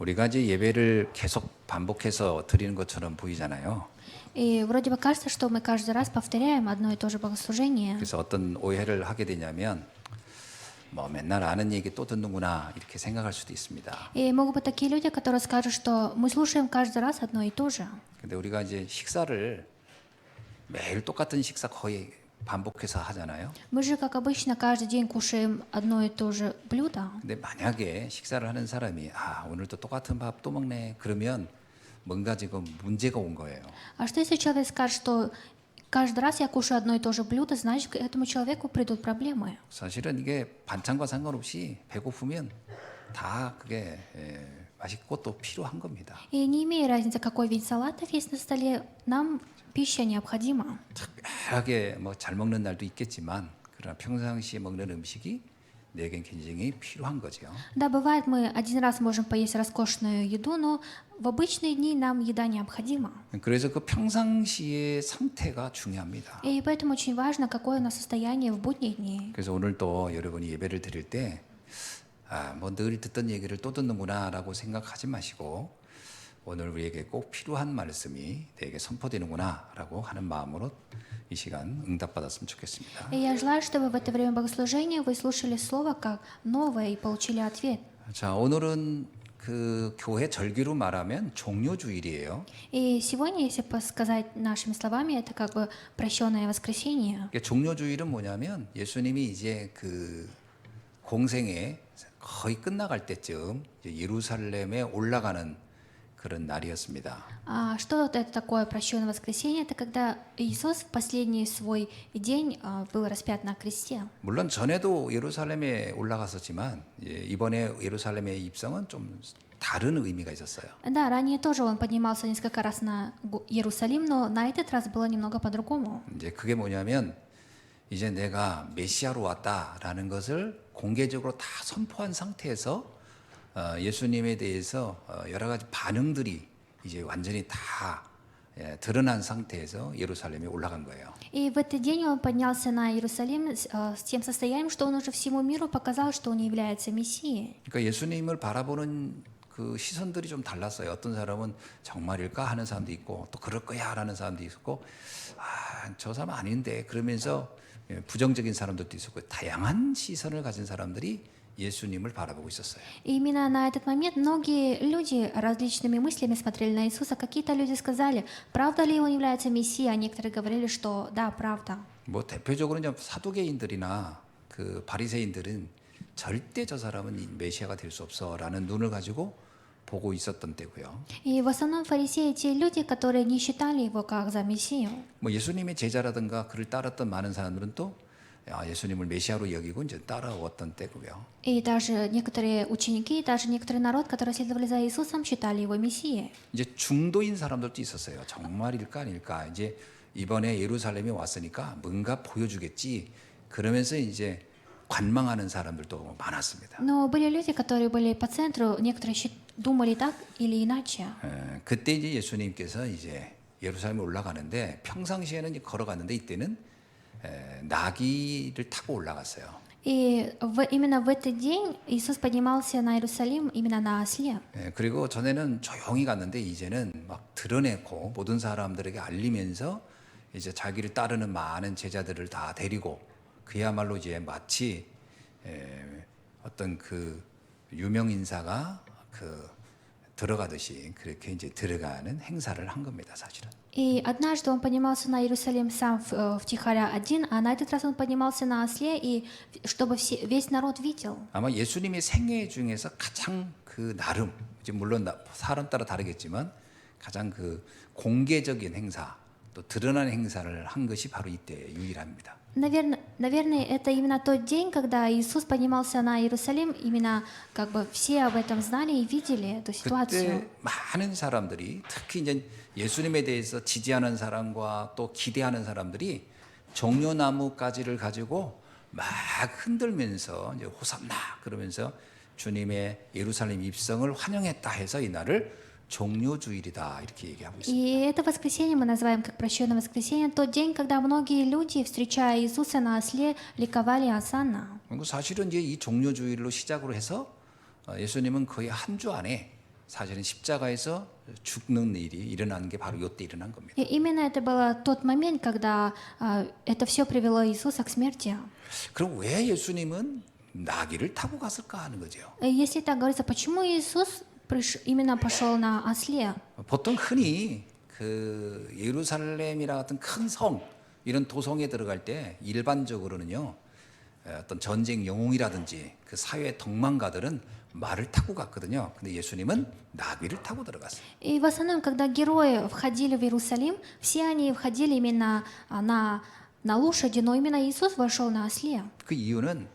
우리가 이제 예배를 계속 반복해서 드리는 것처럼 보이잖아요. И вроде бы кажется, что мы каждый раз повторяем одно и то же богослужение. 그래서 어떤 오해를 하게 되냐면 뭐 맨날 아는 얘기 또 듣는구나 이렇게 생각할 수도 있습니다. И могут быть такие люди, которые скажут, что мы слушаем каждый раз одно и то же. 근데 우리가 이제 식사를 매일 똑같은 식사 거의 반복해서 하잖아요. Мы же, как обычно, каждый день кушаем одно и то же блюдо. 근데 만약에 식사를 하는 사람이 오늘도 똑같은 밥 또 먹네 그러면 뭔가 지금 문제가 온 거예요. А что если человек скажет, что каждый раз я кушаю одно и то же блюдо, значит, к этому человеку придут проблемы. 사실은 이게 반찬과 상관없이 배고프면 다 그게 맛있고 또 필요한 겁니다. И не имея разницы, какой вид салатов есть на столе, нам пища необходима. 특별하게 뭐 잘 먹는 날도 있겠지만 그러나 평상시에 먹는 음식이 내겐 굉장히 필요한 거죠. Да, бывает, мы один раз можем поесть роскошную еду, но в обычные дни нам еда необходима. 그래서 그 평상시의 상태가 중요합니다. И поэтому очень важно, какое у нас состояние в будние дни. 그래서 오늘 또 여러분이 예배를 드릴 때 뭐 늘 듣던 얘기를 또 듣는구나라고 생각하지 마시고 오늘 우리에게 꼭 필요한 말씀이 내게 선포되는구나라고 하는 마음으로 이 시간 응답받았으면 좋겠습니다. И я желаю, чтобы в это время богослужения вы слушали слово как новое и получили ответ. 자, 오늘은 그 교회 절기로 말하면 종료주일이에요. И сегодня, если сказать нашими словами, это как бы прощенное воскресенье. 종료주일은 뭐냐면 예수님이 이제 그 공생에 거의 끝나갈 때쯤 이제 예루살렘에 올라가는 그런 날이었습니다. А что это такое прощенное воскресенье? Это когда Иисус в последний свой день был распят на кресте. 물론 전에도 예루살렘에 올라갔었지만 이번에 예루살렘의 입성은 좀 다른 의미가 있었어요. Да, ранее тоже он поднимался несколько раз на Иерусалим, но на этот раз было немного по-другому. 이제 그게 뭐냐면 이제 내가 메시아로 왔다라는 것을 공개적으로 다 선포한 상태에서 예수님에 대해서 여러 가지 반응들이 이제 완전히 다 드러난 상태에서 예루살렘에 올라간 거예요. И в этот день он поднялся на Иерусалим с тем состоянием, что он уже всему миру показал, что он является Мессией. 그러니까 예수님을 바라보는 그 시선들이 좀 달랐어요. 어떤 사람은 정말일까 하는 사람도 있고 또 그럴 거야라는 사람도 있었고 저 사람 아닌데 그러면서 부정적인 사람들도 있었고 다양한 시선을 가진 사람들이 예수님을 바라보고 있었어요. И именно на этот момент многие люди различными мыслями смотрели на Иисуса. Какие-то люди сказали, правда ли он является Мессией, а некоторые говорили, что да, правда. 뭐 대표적으로 이제 사두개인들이나 그 바리새인들은 절대 저 사람은 메시아가 될 수 없어라는 눈을 가지고 보고 있었던 때고요. И в основном фарисеи те люди, которые не считали его как за Мессию. 뭐 예수님의 제자라든가 그를 따랐던 많은 사람들은 또 예수님을 메시아로 여기고 이제 따라왔던 때고요. И даже некоторые ученики, и даже некоторый народ, которые следовали за Иисусом, считали его Мессией. 이제 중도인 사람들도 있었어요. 정말일까 아닐까. 이제 이번에 예루살렘에 왔으니까 뭔가 보여주겠지. 그러면서 이제 관망하는 사람들도 많았습니다. Но были люди, которые были по центру, некоторые думали так или иначе. 그때 이제 예수님께서 이제 예루살렘에 올라가는데 평상시에는 이제 걸어갔는데 이때는 나귀를 타고 올라갔어요. И именно в этот день Иисус поднимался на Иерусалим именно на осле. 그리고 전에는 조용히 갔는데 이제는 막 드러내고 모든 사람들에게 알리면서 이제 자기를 따르는 많은 제자들을 다 데리고 그야말로 이제 마치 어떤 그 유명 인사가 그 들어가듯이 그렇게 이제 들어가는 행사를 한 겁니다, 사실은. И однажды он поднимался на Иерусалим сам втихаря один, а на этот раз он поднимался на осле, и чтобы весь народ видел. 아마 예수님의 생애 중에서 가장 그 나름 이제 물론 사람 따라 다르겠지만 가장 그 공개적인 행사 또 드러난 행사를 한 것이 바로 이때 유일합니다. Наверное, это именно тот день, когда Иисус поднимался на Иерусалим, именно как бы все об этом знали и видели эту ситуацию. 그때 많은 사람들이 특히 이제 예수님에 대해서 지지하는 사람과 또 기대하는 사람들이 종려나무 가지를 가지고 막 흔들면서 이제 호산나 그러면서 주님의 예루살렘 입성을 환영했다 해서 이 날을 종료주일이다 이렇게 얘기하고 있습니다. И это воскресенье мы называем как прощенное воскресенье, тот день, когда многие люди, встречая Иисуса на осле, ликовали осанна. 사실은 이제 이 종료주일로 시작으로 해서 예수님은 거의 한 주 안에 사실은 십자가에서 죽는 일이 일어나는 게 바로 이때 일어난 겁니다. И именно это был тот момент, когда это все привело Иисуса к смерти. 그럼 왜 예수님은 나귀를 타고 갔을까 하는 거죠. И если так говорится, почему Иисус именно пошел на осле? 보통 흔히 그 예루살렘이라 같은 큰 성 이런 도성에 들어갈 때 일반적으로는요 어떤 전쟁 영웅이라든지 그 사회 덕망가들은 말을 타고 갔거든요. 근데 예수님은 나귀를 타고 들어갔어요. И в основном, когда герои входили в Иерусалим, все они входили именно на лошади, но именно Иисус вошел на осле. 그 이유는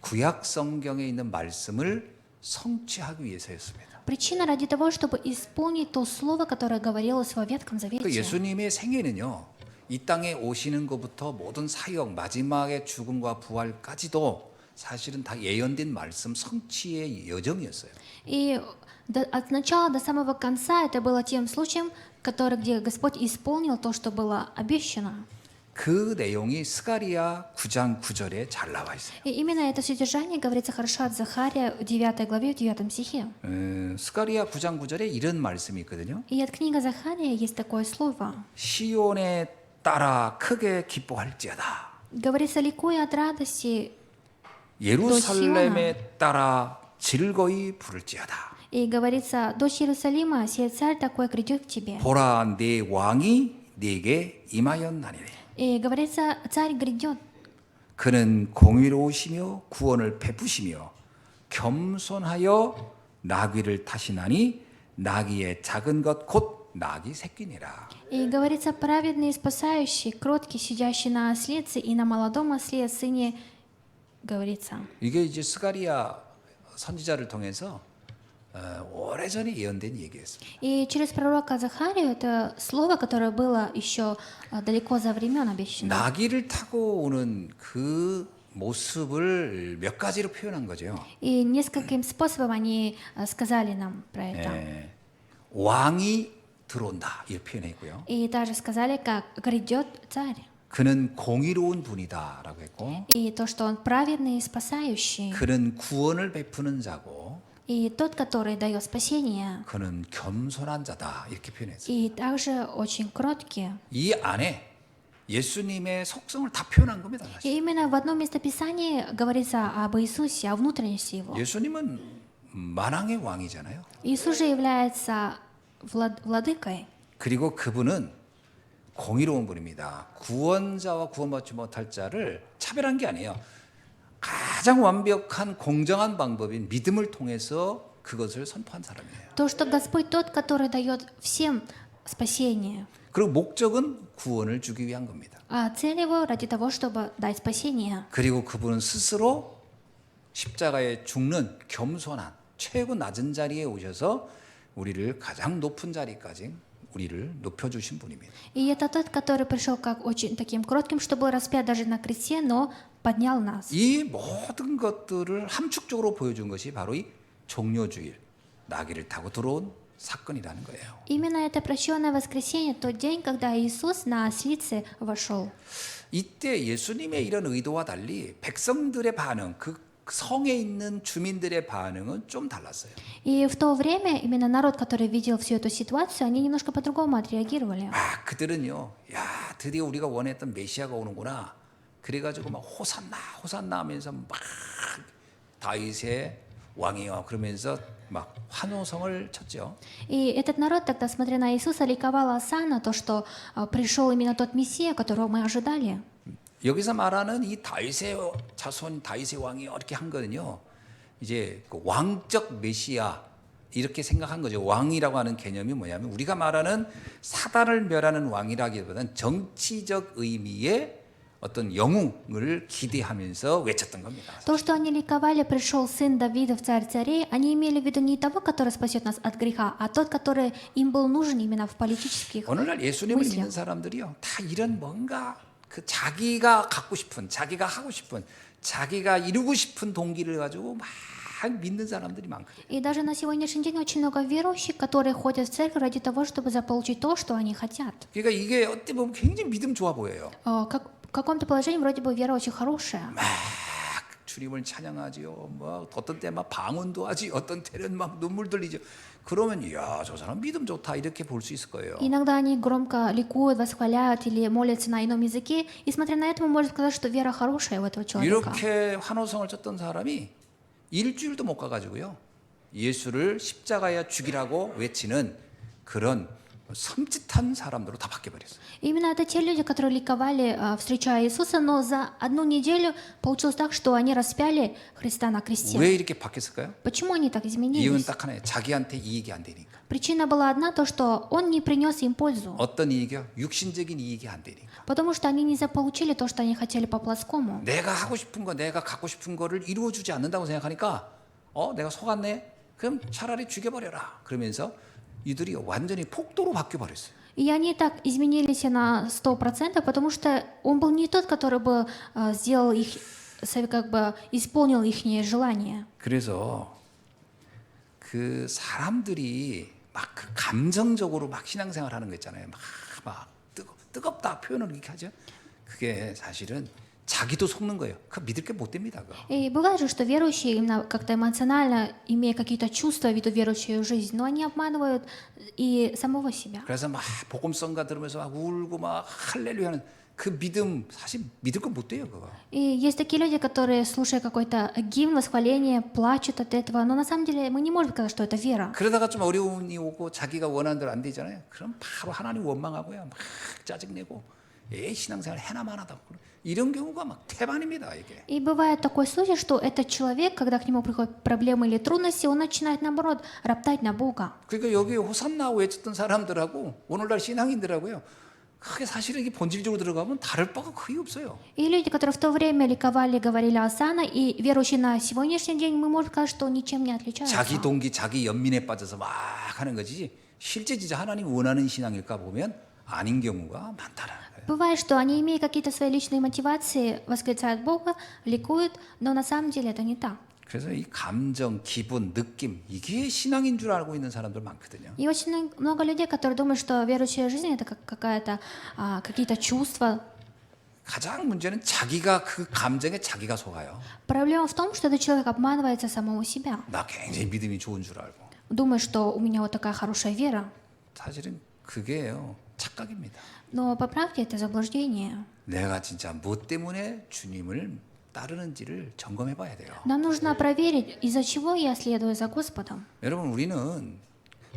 구약 성경에 있는 말씀을 성취하기 위해서였습니다. Причина ради того, чтобы исполнить то слово, которое говорилось во Ветхом 그 Завете. 예수님의 생애는요, 이 땅에 오시는 것부터 모든 사역, 마지막의 죽음과 부활까지도 사실은 다 예언된 말씀 성취의 여정이었어요. И от начала до самого конца это было тем случаем, где Господь исполнил то, что было обещано. 그 내용이 스가랴 9장 9절에 잘 나와 있어요. И именно это содержание говорится хорошо от Захария в 9 главе, в 9 стихе. 스가랴 9장 9절에 이런 말씀이 있거든요. И от книги Захария есть такое слово. 시온에 따라 크게 기뻐할지어다. Говорится, ликуя от радости, 예루살렘에 따라 즐거이 부를지어다. и говорится, дочь Иерусалима, сей царь такой грядет к тебе. 보라 내 왕이 네게 임하였나니. И говорится, царь грядет. 그는 공의로우시며 구원을 베푸시며 겸손하여 나귀를 타시나니 나귀의 작은 것 곧 나귀 새끼니라. И говорится, праведный и спасающий, кроткий, сидящий на ослице и на молодом осле, сыне, говорится. 이게 이제 스가랴 선지자를 통해서 오래전에 예언된 얘기였습니다. И через пророка Захарию это слово, которое было еще далеко за времен обещано. 나귀를 타고 오는 그 모습을 몇 가지로 표현한 거죠. И нескольким способом они сказали нам про это. 예, 왕이 들어온다 이렇게 표현했고요. И также сказали, как грядет царь. 그는 공의로운 분이다라고 했고, И то, что он праведный и спасающий. 그는 구원을 베푸는 자고, И тот, который дает спасение. 그는 겸손한 자다 이렇게 표현했어요. И также очень кроткий. 이 안에 예수님의 속성을 다 표현한 겁니다. 사실. И именно в одном местописании говорится об Иисусе, о внутренности Его. 예수님은 만왕의 왕이잖아요. Иисус же является владыкой. 그리고 그분은 공의로운 분입니다. 구원자와 구원받지 못할 자를 차별한 게 아니에요. 가장 완벽한 공정한 방법인 믿음을 통해서 그것을 선포한 사람이에요. То, что Господь тот, который дает всем спасение. 그리고 목적은 구원을 주기 위한 겁니다. А цель его ради того, чтобы дать спасение. 그리고 그분은 스스로 십자가에 죽는 겸손한 최고 낮은 자리에 오셔서 우리를 가장 높은 자리까지 우리를 높여주신 분입니다. И это тот, который пришел как очень таким кротким, что был распят даже на кресте, но поднял нас. 이 모든 것들을 함축적으로 보여준 것이 바로 이 종료주일 나귀를 타고 들어온 사건이라는 거예요. Именно это прощенное воскресенье, тот день, когда Иисус на ослице вошел. 이때 예수님의 이런 의도와 달리 백성들의 반응, 그 성에 있는 주민들의 반응은 좀 달랐어요. И в то время именно народ, который видел всю эту ситуацию, они немножко по-другому отреагировали. 아, 그들은요, 야, 드디어 우리가 원했던 메시아가 오는구나. 그래가지고 막 호산나, 호산나 하면서 막 다윗의 왕이여 그러면서 막 환호성을 쳤죠. И этот народ тогда, смотря на Иисуса, ликовал осанна, то, что пришел именно тот Мессия, которого мы ожидали. 여기서 말하는 이 다윗의 자손, 다윗의 왕이 이렇게 한 거는요, 이제 그 왕적 메시아 이렇게 생각한 거죠. 왕이라고 하는 개념이 뭐냐면 우리가 말하는 사단을 멸하는 왕이라기보다는 정치적 의미의 어떤 영웅을 기대하면서 외쳤던 겁니다. То, что они ликовали, пришел сын Давидов, царь царей, они имели в виду не того, который спасет нас от греха, а тот, который им был нужен именно в политических 오늘날 예수님을 мыслях. 믿는 사람들이요, 다 이런 뭔가 그 자기가 갖고 싶은, 자기가 하고 싶은, 자기가 이루고 싶은 동기를 가지고 막 믿는 사람들이 많거든요. И даже на сегодняшний день очень много верующих, которые ходят в церковь ради того, чтобы заполучить то, что они хотят. 그러니까 이게 어떻게 보면 굉장히 믿음 좋아 보여요. В каком-то положении вроде бы вера очень хорошая. 막 주님을 찬양하지요. 뭐 어떤 때 막 방언도 하지, 어떤 때는 막 눈물 들리죠. 그러면 이야, 저 사람 믿음 좋다 이렇게 볼 수 있을 거예요. Иногда они громко ликуют, восхваляют или молятся на ином языке, и смотря на это, мы можем сказать, что вера хорошая у этого человека. 이렇게 환호성을 쳤던 사람이 일주일도 못 가가지고요, 예수를 십자가에 죽이라고 외치는 그런 섬찟한 사람들로 다 바뀌어버렸어요. Именно это те люди, которые ликовали, встречая Иисуса, но за одну неделю получилось так, что они распяли Христа на кресте. 왜 이렇게 바뀌었을까요? Почему они так 이유는 изменились? 딱 하나예요. 자기한테 이익이 안 되니까. Причина была одна, то, что он не принес им пользу, 어떤 이익이요? 육신적인 이익이 안 되니까. потому что они не заполучили то, что они хотели по-плотскому. 내가 하고 싶은 거, 내가 갖고 싶은 거를 이루어주지 않는다고 생각하니까 내가 속았네? 그럼 차라리 죽여버려라. 그러면서 이들이 완전히 폭도로 바뀌어버렸어요. И они так изменились на 100%, потому что он был не тот, который бы сделал их, как бы исполнил их желание. 그래서 그 사람들이 막 그 감정적으로 막 신앙생활 하는 거 있잖아요. 막 뜨겁다 표현을 이렇게 하죠. 그게 사실은 자기도 속는 거예요. 그거 믿을 게 못 됩니다. 그거. И бывает же, что верующие, именно как-то эмоционально, имея какие-то чувства, ведут верующую жизнь, но они обманывают и самого себя. 그래서 막 복음성가 들으면서 막 울고 막 할렐루야는 그 믿음 사실 믿을 거 못 돼요. 그거. И есть такие люди, которые, слушая какой-то гимн, восхваление, плачут от этого, но на самом деле мы не можем сказать, что это вера. 그러다가 좀 어려움이 오고 자기가 원하는 대로 안 되잖아요. 그럼 바로 하나님 원망하고요. 막 짜증내고 신앙생활 해나만하다. 이런 경우가 막 태반입니다. 이게. И бывает такой случай, что этот человек, когда к нему приходят проблемы или трудности, он начинает, наоборот, роптать на Бога. 그러니까 여기 호산나 외쳤던 사람들하고 오늘날 신앙인들하고요, 크게 사실은 이게 본질적으로 들어가면 다를 바가 거의 없어요. И люди, которые в то время ликовали, говорили Осанна, и верующие на сегодняшний день, мы можем сказать, что ничем не отличаются. 자기 동기, 자기 연민에 빠져서 막 하는 거지. 실제 진짜 하나님 원하는 신앙일까 보면 아닌 경우가 많다는 거예요. Бывает, что они, имея какие-то свои личные мотивации, восклицают Бога, ликуют, но на самом деле это не так. 그래서 이 감정, 기분, 느낌 이게 신앙인 줄 알고 있는 사람들 많거든요. И очень много людей, которые думают, что верующая жизнь это как какая-то, какие-то чувства. 가장 문제는 자기가 그 감정에 자기가 속아요. Проблема в том, что этот человек обманывается самого себя. 나 굉장히 믿음이 좋은 줄 알고. Думает, что у меня вот такая хорошая вера. 사실은 그게요, 착각입니다. Но по правде это заблуждение. 내가 진짜 뭐 때문에 주님을 따르는지를 점검해 봐야 돼요. Нам нужно проверить, из-за чего я следую за Господом. 여러분, 우리는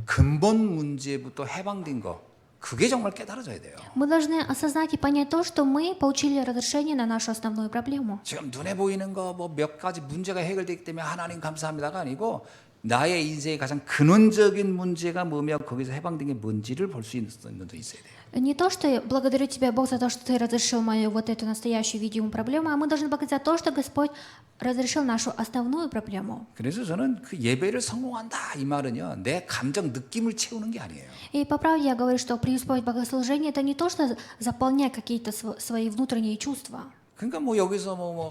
근본 문제부터 해방된 거, 그게 정말 깨달아져야 돼요. Мы должны осознать и понять то, что мы получили разрешение на нашу основную проблему. 지금 눈에 보이는 거 뭐 몇 가지 문제가 해결되기 때문에 하나님 감사합니다가 아니고 나의 인생의 가장 근원적인 문제가 뭐며 거기서 해방된 게 뭔지를 볼 수 있는 분도 있어야 돼요. Не то, что я благодарю тебя, Бог, за то, что ты разрешил мою вот эту настоящую видимую проблему, а мы должны благодарить за то, что Господь разрешил нашу основную проблему. 그래서 저는 그 예배를 성공한다 이 말은요, 내 감정 느낌을 채우는 게 아니에요. И по правде я говорю, что преисполнить богослужение это не то, что заполнять какие-то свои внутренние чувства. 그러니까 뭐 여기서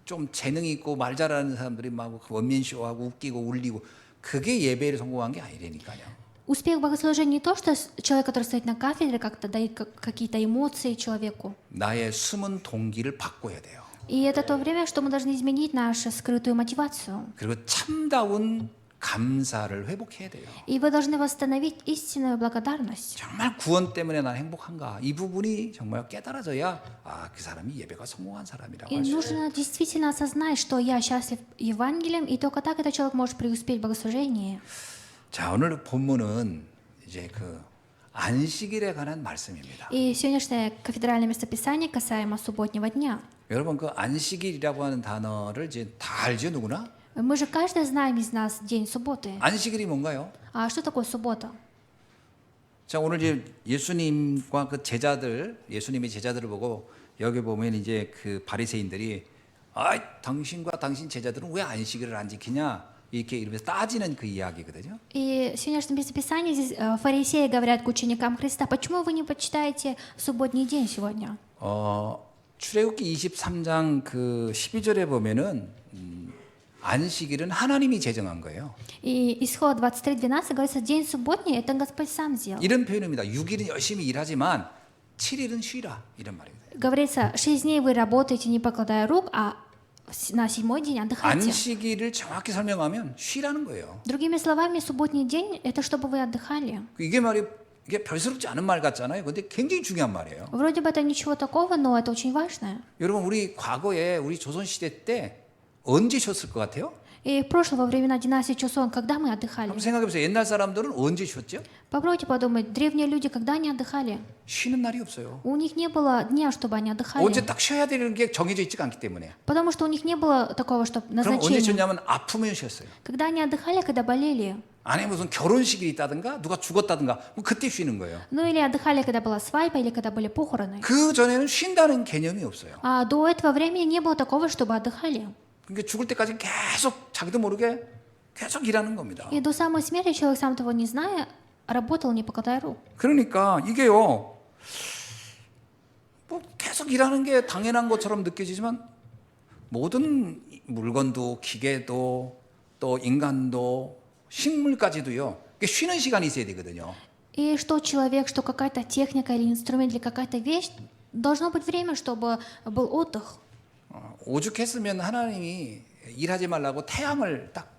좀 재능이 있고 말 잘하는 사람들이 막 원맨쇼하고 웃기고 울리고 그게 예배를 성공한 게 아니라니까요. Успех богослужения не то, что человек, который стоит на кафедре, как-то дает какие-то эмоции человеку. 나의 숨은 동기를 바꿔야 돼요. И это то время, что мы должны изменить нашу скрытую мотивацию. 그리고 참다운 감사를 회복해야 돼요. И вы должны восстановить истинную благодарность. 정말 구원 때문에 난 행복한가? 이 부분이 정말 깨달아져야 그 사람이 예배가 성공한 사람이라고 И 할 수 있어요. нужно действительно осознать, что я счастлив Евангелием, и только так этот человек может преуспеть в богослужении. 자, 오늘 본문은 이제 그 안식일에 관한 말씀입니다. И сегодняшнее кафедральное местописание касаемо субботнего дня. 여러분, 그 안식일이라고 하는 단어를 이제 다 알죠, 누구나? Мы же каждый знаем из нас день субботы. 안식일이 뭔가요? А что такое суббота? 자, 오늘 이제 예수님과 그 제자들, 예수님의 제자들을 보고 여기 보면 이제 그 바리새인들이 당신과 당신 제자들은 왜 안식일을 안 지키냐? 이렇게 이러면서 따지는 그 이야기거든요. И в сегодняшнем местописании здесь фарисеи говорят к ученикам Христа, почему вы не почитаете субботний день сегодня? 출애굽기 23장 그 12절에 보면은 안식일은 하나님이 제정한 거예요. И исход 23:12 говорится, день субботний это Господь сам сделал. 이런 표현입니다. 6일은 열심히 일하지만 7일은 쉬라 이런 말입니다. Говорится, 6 дней вы работаете, не покладая рук, а на 7-й день отдыхайте. 안식일을 정확히 설명하면 쉬라는 거예요. Другими словами, субботний день – это чтобы вы отдыхали. 이게 별스럽지 않은 말 같잖아요. 근데 굉장히 중요한 말이에요. Вроде бы это ничего такого, но это очень важно. 여러분 우리 과거에 우리 조선 시대 때 언제 쉬었을 것 같아요? И в прошлом, во времена династии Чосон, когда мы отдыхали? 한번 생각해 보세요. 옛날 사람들은 언제 쉬었죠? Попробуйте подумать, древние люди, когда они отдыхали? 쉬는 날이 없어요. У них не было дня, чтобы они отдыхали. 언제 딱 쉬어야 되는 게 정해져 있지가 않기 때문에. Потому что у них не было такого, что 그럼 언제 назначения. 쉬었냐면 아프면 쉬었어요. Когда они отдыхали, когда болели. 안에 무슨 결혼식이 있다든가 누가 죽었다든가 뭐 그때 쉬는 거예요. Ну или отдыхали, когда была свадьба, или когда были похороны. 그 전에는 쉰다는 개념이 없어요. А до этого времени не было такого, чтобы отдыхали. 그러니까 죽을 때까지 계속 자기도 모르게 계속 일하는 겁니다. И до самой смерти человек, сам того не зная, работал, не покладая рук. 그러니까 이게요, 뭐 계속 일하는 게 당연한 것처럼 느껴지지만 모든 물건도 기계도 또 인간도 식물까지도요, 이게 쉬는 시간이 있어야 되거든요. И что человек, что какая-то техника или инструмент или какая-то вещь, должно быть время, чтобы был отдых. 오죽했으면 하나님이 일하지 말라고 태양을 딱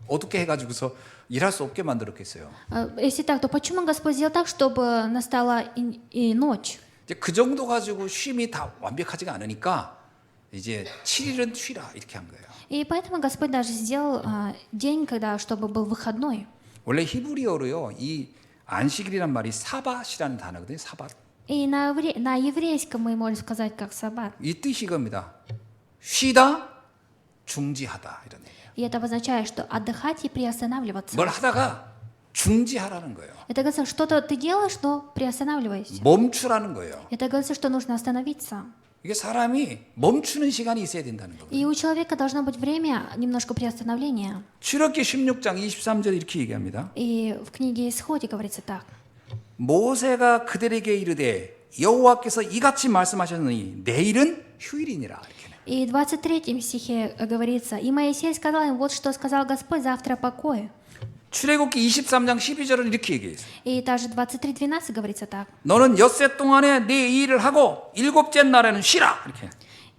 어둡게 해가지고서 일할 수 없게 만들었겠어요. Если так, то почему Господь сделал так, чтобы настала и ночь? 이제 그 정도 가지고 쉼이 다 완벽하지가 않으니까 이제 7일은 쉬라 이렇게 한 거예요. И поэтому Господь даже сделал день, когда, чтобы был выходной. 원래 히브리어로요, 이 안식일이란 말이 사밧이라는 단어거든요. 사밧. И на еврейском мы можем сказать как саббат. 이 뜻이 이겁니다. 쉬다, 중지하다 이런 얘기예요. И это обозначает, что отдыхать и приостанавливаться. 뭘 하다가 중지하라는 거예요. Это говорится, что-то ты делаешь, но приостанавливайся. 멈추라는 거예요. Это говорится, что нужно остановиться. 이게 사람이 멈추는 시간이 있어야 된다는 거예요. И у человека должно быть время немножко приостановления. 출애굽기 16장 23절 이렇게 얘기합니다. И в книге Исходе говорится так. 모세가 그들에게 이르되 여호와께서 이같이 말씀하셨느니 내일은 휴일이니라 이렇게. И в 23 стихе говорится, «И Моисей сказал им, вот что сказал Господь, завтра покой». 출애굽기 23장 12절은 이렇게 얘기했어요. И также 23:12 говорится так. 너는 엿새 동안에 네 일을 하고 일곱째 날에는 쉬라 이렇게.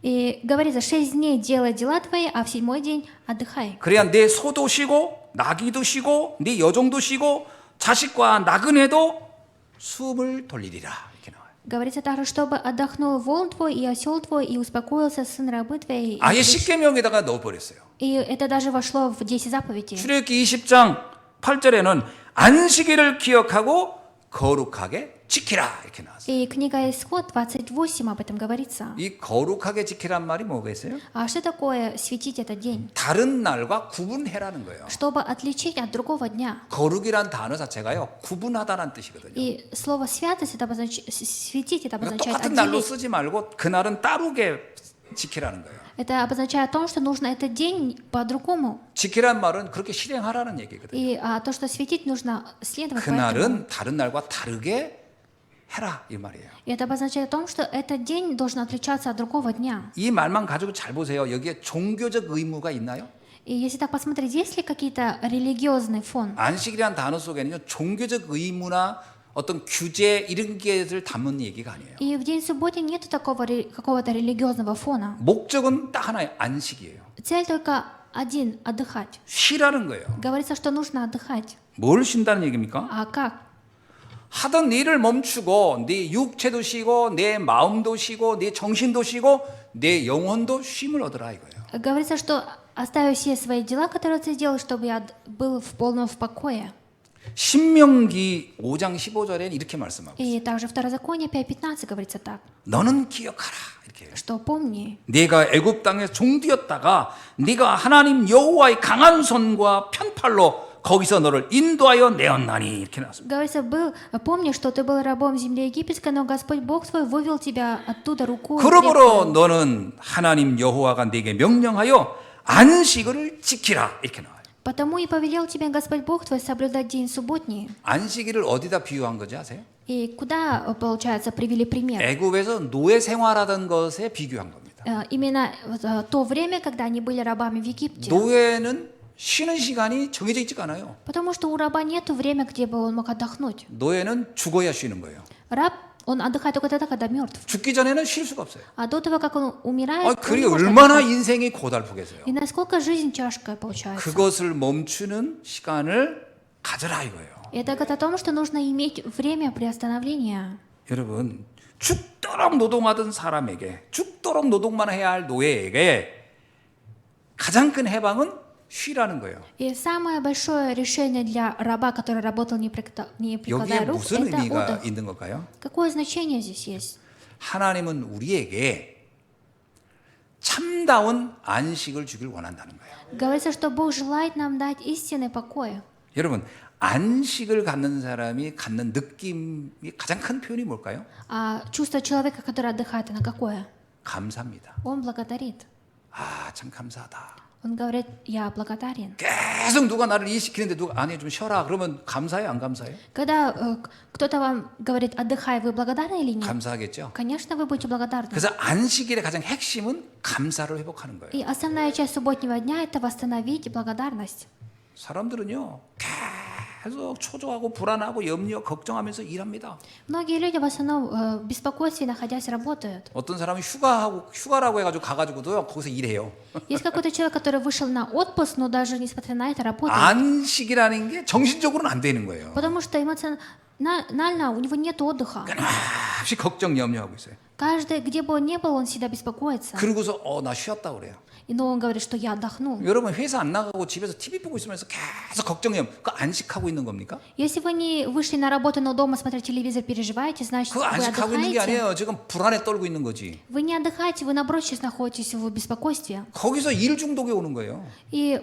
И говорится, 6 дней делай дела твои, а в 7-й день отдыхай. 그래야 내 소도 쉬고 나귀도 쉬고 네 여종도 쉬고 자식과 나그네도 숨을 돌리리라 이렇게 나와요. Говорится также, чтобы отдохнул волн твой и осел твой, и успокоился сын рабы твоей. 아예 십계명에다가 넣어버렸어요. И это даже вошло в 10 заповедей. 출애굽기 20장 8절에는 안식일을 기억하고 거룩하게 지키라 이렇게 나왔어요. И книга Исход 28 об этом говорится. 이 거룩하게 지키란 말이 뭐가 있어요? А что такое светить этот день? 다른 날과 구분해라는 거예요. Чтобы отличить от другого дня. 거룩이란 단어 자체가요, 구분하다라는 뜻이거든요. И слово святость, это светить, это 그러니까 обозначает 똑같은 날로 отделить. 쓰지 말고 그날은 따르게 지키라는 거예요. Это обозначает то, что нужно этот день по-другому. 지키란 말은 그렇게 실행하라는 얘기거든요. И то, что светить, нужно следовать по этому. 그날은 다른 날과 다르게 해라 이 말이에요. И это обозначает то, что этот день должен отличаться от другого дня. 이 말만 가지고 잘 보세요. 여기에 종교적 의무가 있나요? И если так посмотреть, есть ли какие-то религиозный фон? 안식이라는 단어 속에는요, 종교적 의무나 어떤 규제 이런 게를 담은 얘기가 아니에요. И в день субботы нет такого какого-то религиозного фона. 목적은 딱 하나의 안식이에요. Цель только один – отдыхать. 쉬라는 거예요. Говорится, что нужно отдыхать. 뭘 쉰다는 얘기입니까? А как? 하던 일을 멈추고 네 육체도 쉬고 내 마음도 쉬고 내 정신도 쉬고 내 영혼도 쉼을 얻으라 이거예요. Говорится, что оставив все свои дела, которые ты сделал, чтобы я был в полном покое. 신명기 5장 15절에는 이렇게 말씀하고 있어요. И также Второзаконие 5:15 говорится так, 너는 기억하라 이렇게 해요. что помни, 네가 애굽 땅에 종되었다가 네가 하나님 여호와의 강한 손과 편팔로 거기서 너를 인도하여 내었나니 이렇게 나왔습니다. говорится, помни, что ты был рабом в земле египетской, но Господь Бог твой вывел тебя оттуда рукой. 그러므로 너는 하나님 여호와가 네게 명령하여 안식일을 지키라 이렇게 나와요. Потому и повелел тебе Господь Бог твой соблюдать день субботний. 안식일을 어디다 비유한 건지 아세요? И куда, получается, привели пример? 애굽에서 노예 생활하던 것에 비교한 겁니다. Именно то время, когда они были рабами в Египте. 노예는 쉬는 시간이 정해져 있지가 않아요. Потому что у раба нет времени, где бы он мог отдохнуть. 노예는 죽어야 쉬는 거예요. Раб, Он отдыхает только тогда, когда мертв. 죽기 전에는 쉴 수가 없어요. А до того, как он умирает, он 그게 не может 얼마나 отдыхать. 인생이 고달프겠어요. И насколько жизнь тяжкая получается. 그것을 멈추는 시간을 가져라 이거예요. И это говорит о том, что нужно иметь время приостановления. 여러분, 죽도록 노동하던 사람에게, 죽도록 노동만 해야 할 노예에게 가장 큰 해방은 쉬라는 거예요. И самое большое решение для раба, который работал не 여기에 прикладая рук, 무슨 это 의미가 отдых. 있는 걸까요? Какое значение здесь есть? 하나님은 우리에게 참다운 안식을 주길 원한다는 거예요. Говорится, что Бог желает нам дать истинный покой. 여러분, 안식을 갖는 사람이 갖는 느낌이 가장 큰 표현이 뭘까요? А чувство человека, который отдыхает, оно какое? 감사합니다. Он благодарит. 아, 참 감사하다. Он говорит, я благодарен. 계속 누가 나를 일시키는데 누가 아니 좀 쉬어라. 그러면 감사해 안 감사해? Когда кто-то вам говорит, отдыхай, вы благодарны или нет? 감사하겠죠. Конечно, вы будете благодарны. 그래서 안식일의 가장 핵심은 감사를 회복하는 거예요. И основная часть субботнего дня – это восстановить благодарность. 사람들은요 계속 초조하고 불안하고 염려 걱정하면서 일합니다. Многие люди в основном в беспокойстве, находясь, работают. 어떤 사람은 휴가라고 해가지고 가가지고도 거기서 일해요. Есть какой-то человек, который вышел на отпуск, но даже несмотря на это работает. 안식이라는 게 정신적으로는 안 되는 거예요. Потому что эмоционально у него нет отдыха. 끊임없이 걱정 염려하고 있어요. Каждый, где бы он ни был, он всегда беспокоится. 그러고서 나 쉬었다 그래요. Но он говорит, что я отдохнул. 여러분 회사 안 나가고 집에서 TV 보고 있으면서 계속 걱정해요. 그 안식하고 있는 겁니까? Если вы не вышли на работу, но дома смотрите телевизор, переживаете, значит, 그 вы 안식하고 있는 게 отдыхаете. 아니에요. 지금 불안에 떨고 있는 거지. Вы не отдыхаете, вы наоборот сейчас находитесь в беспокойстве. 거기서 일 중독에 오는 거예요. И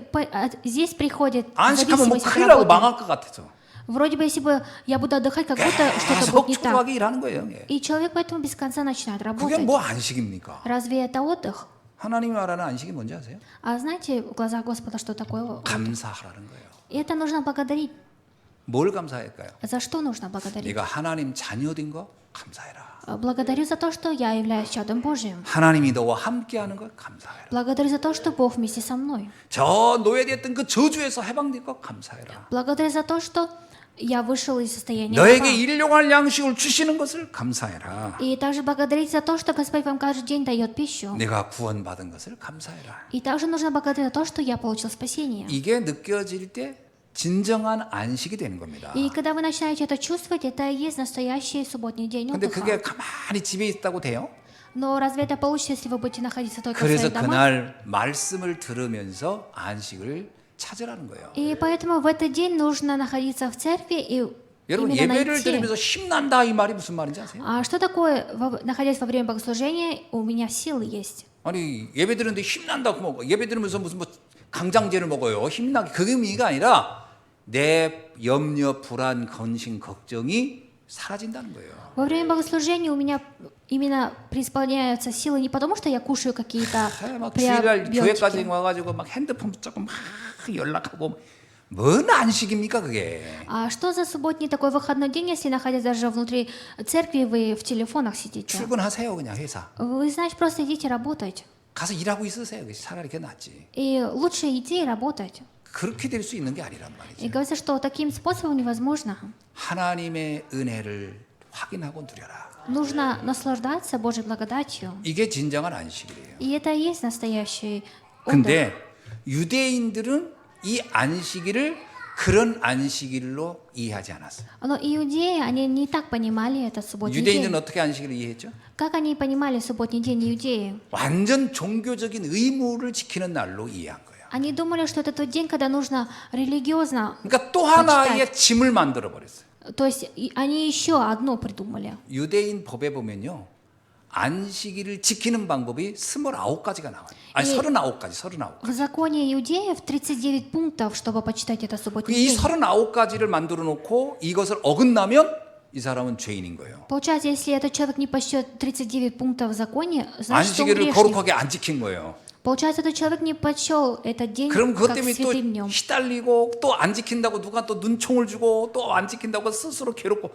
здесь приходит 안식하면 뭐 зависимость от 큰일 나고 работы. 망할 것 같아서. Вроде бы, если бы я буду отдыхать, как будто что-то 계속 будет не так. 초조하게 일하는 거예요. 예. И человек поэтому без конца начинает 그게 работать. 뭐 안식입니까? Разве это отдых? 하나님이 말하는 안식이 뭔지 아세요? А знаете, в глазах Господа, что такое? 감사하라는 거예요. И это нужно благодарить. 뭘 감사할까요? За что нужно благодарить? 네가 하나님 자녀된 거 감사해라. Благодарю за то, что я являюсь чадом Божьим. 하나님이 너와 함께하는 거 감사해라. Благодарю за то, что Бог вместе со мной. 저 노예됐던 그 저주에서 해방된 거 감사해라. Благодарю за то, что я вышел из состояния 너에게 раба. 일용할 양식을 주시는 것을 감사해라. И также благодарить за то, что Господь вам каждый день дает пищу. 내가 구원받은 것을 감사해라. И также нужно благодарить за то, что я получил спасение. 이게 느껴질 때 진정한 안식이 되는 겁니다. И когда вы начинаете это чувствовать, это и есть настоящий субботний день 근데 그게 отдыха. 가만히 집에 있다고 돼요? Но разве это получится, если вы будете находиться только в 그래서 своих домах? 그날 말씀을 들으면서 안식을 찾으라는 거예요. И поэтому в этот день нужно находиться в церкви и 여러분 именно 예배를 найти. 들으면서 힘난다 이 말이 무슨 말인지 아세요? А что такое, находясь во время богослужения, у меня силы есть? 아니 예배 들으는데 힘난다 뭐 예배 들으면서 무슨 뭐 강장제를 먹어요. 힘나게 그게 의미가 아니라 내 염려, 불안, 근심, 걱정이 사라진다는 거예요. Во время богослужения у меня именно преисполняются силы не потому, что я кушаю какие-то 막 주일날 교회까지 пробиотики, 와가지고 막 핸드폰 붙잡고 막 연락하고 뭔 안식입니까 그게? а что за субботний такой выходной день, если находясь даже внутри церкви, вы в телефонах сидите? 출근하세요 그냥 회사. Вы, значит, просто идите работать. 가서 일하고 있으세요. 차라리 그게 낫지. И лучше идти и работать. 그렇게 될 수 있는 게 아니란 И 말이죠. говорится, что таким способом невозможно. 하나님의 은혜를 확인하고 누려라. Нужно наслаждаться Божьей благодатью. 이게 진정한 안식이에요. И это и есть настоящий отдых. 근데 유대인들은 이 안식일을 그런 안식일로 이해하지 않았어요. Но иудеи, они не так понимали этот субботний 유대인들은 день. 어떻게 안식일을 이해했죠? Как они понимали субботний день иудеи? 완전 종교적인 의무를 지키는 날로 이해한 거예요. Они думали, что это тот день, когда нужно религиозно, 그러니까 또 하나의 짐을 만들어 버렸어요. то есть они еще одно придумали. 유대인 법에 보면요. 안식일을 지키는 방법이 29가지가 나와요. 아니 39가지, 39. В законе иудеев 39 пунктов, чтобы почитать это субботний 이 день. 39가지를 만들어 놓고 이것을 어긋나면 이 사람은 죄인인 거예요. Получается, если этот человек не почтет 39 пунктов в законе, значит, он 안식일을 грешник. 거룩하게 안 지킨 거예요. Получается, этот человек не почел этот день 그럼 그것 как 때문에 또 святым днем. 시달리고 또 안 지킨다고 누가 또 눈총을 주고 또 안 지킨다고 스스로 괴롭고